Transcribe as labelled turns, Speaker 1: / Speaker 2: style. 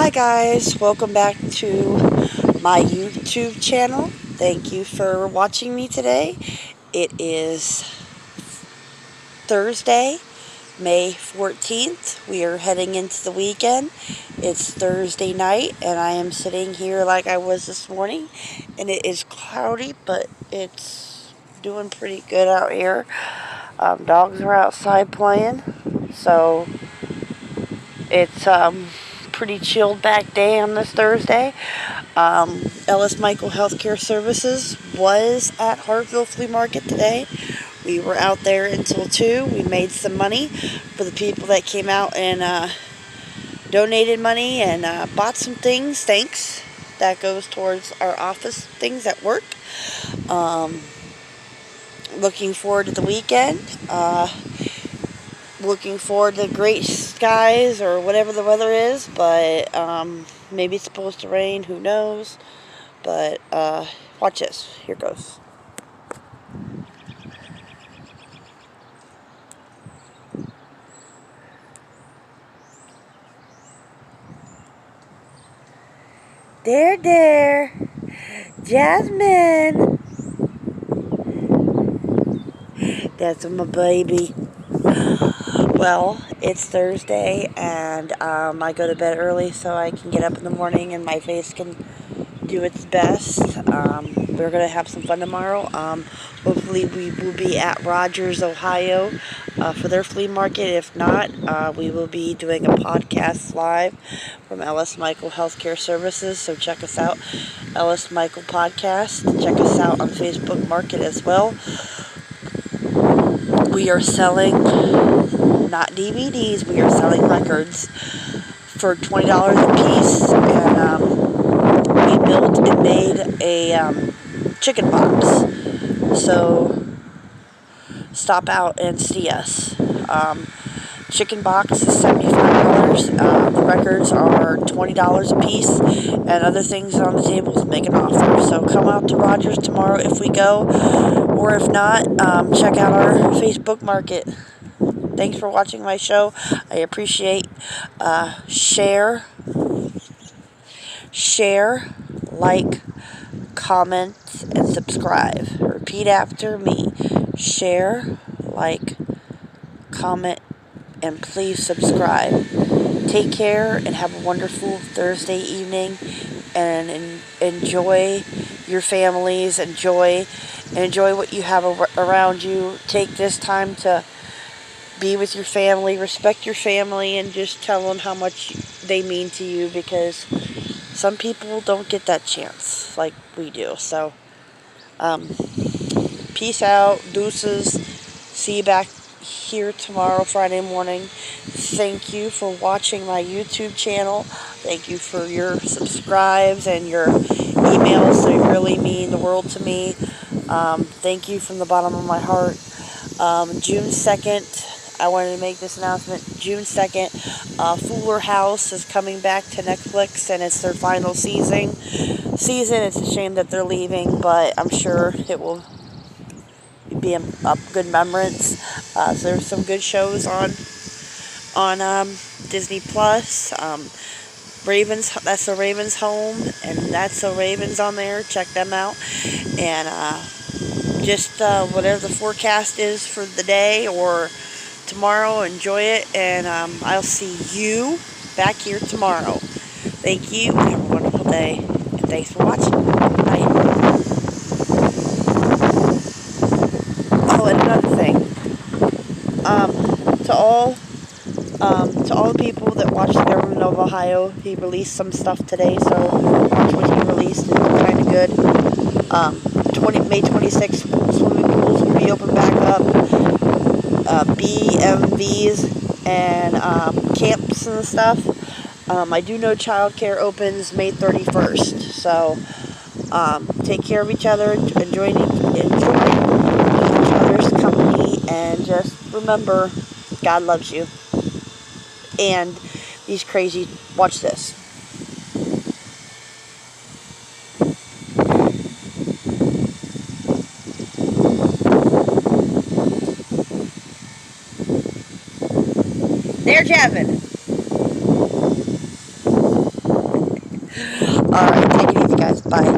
Speaker 1: Hi guys, welcome back to my YouTube channel. Thank you for watching me today. It is Thursday, May 14th. We are heading into the weekend. It's Thursday night and I am sitting here like I was this morning, and it is cloudy, but it's doing pretty good out here. Dogs are outside playing, so it's pretty chilled back day on this Thursday. Ellis Michael Healthcare Services was at Hartville Flea Market today. We were out there until 2. We made some money for the people that came out and donated money and bought some things. Thanks. That goes towards our office things at work. Looking forward to the weekend. Looking forward to great skies or whatever the weather is, but maybe it's supposed to rain, who knows. But watch this. Here goes. There, Jasmine. That's my baby. Well, it's Thursday, and I go to bed early so I can get up in the morning and my face can do its best. We're going to have some fun tomorrow. Hopefully we will be at Rogers, Ohio for their flea market. If not, we will be doing a podcast live from Ellis Michael Healthcare Services. So check us out, Ellis Michael Podcast. Check us out on Facebook Market as well. We are selling, not DVDs, we are selling records for $20 a piece. And we built and made a chicken box. So stop out and see us. Chicken box is $75. The records are $20 a piece, and other things on the tables make an offer. So come out to Rogers tomorrow if we go, or if not, check out our Facebook Market. Thanks for watching my show. I appreciate share, like, comment, and subscribe. Repeat after me. Share, like, comment, and please subscribe. Take care and have a wonderful Thursday evening, and enjoy your families. Enjoy what you have around you. Take this time to be with your family, respect your family, and just tell them how much they mean to you, because some people don't get that chance like we do. So peace out, deuces. See you back here tomorrow, Friday morning. Thank you for watching my YouTube channel. Thank you for your subscribes and your emails. They really mean the world to me. Thank you from the bottom of my heart. June 2nd, I wanted to make this announcement. June 2nd, Fuller House is coming back to Netflix, and it's their final season. It's a shame that they're leaving, but I'm sure it will be a good remembrance. So there's some good shows on Disney Plus. Ravens, that's a Ravens home, and that's a Ravens on there. Check them out. And just whatever the forecast is for the day or tomorrow, enjoy it. And I'll see you back here tomorrow. Thank you. Have a wonderful day. And thanks for watching. Bye. Oh, and another thing. To all the people that watch the government of Ohio, he released some stuff today, so watch what he released. It's kind of good. May 26th, swimming pools will be open back up. BMVs and camps and stuff. I do know childcare opens May 31st, so take care of each other, enjoy each other's company, and just remember, God loves you. And these crazy, watch this. There, Jasmine. Alright, take it easy, guys. Bye.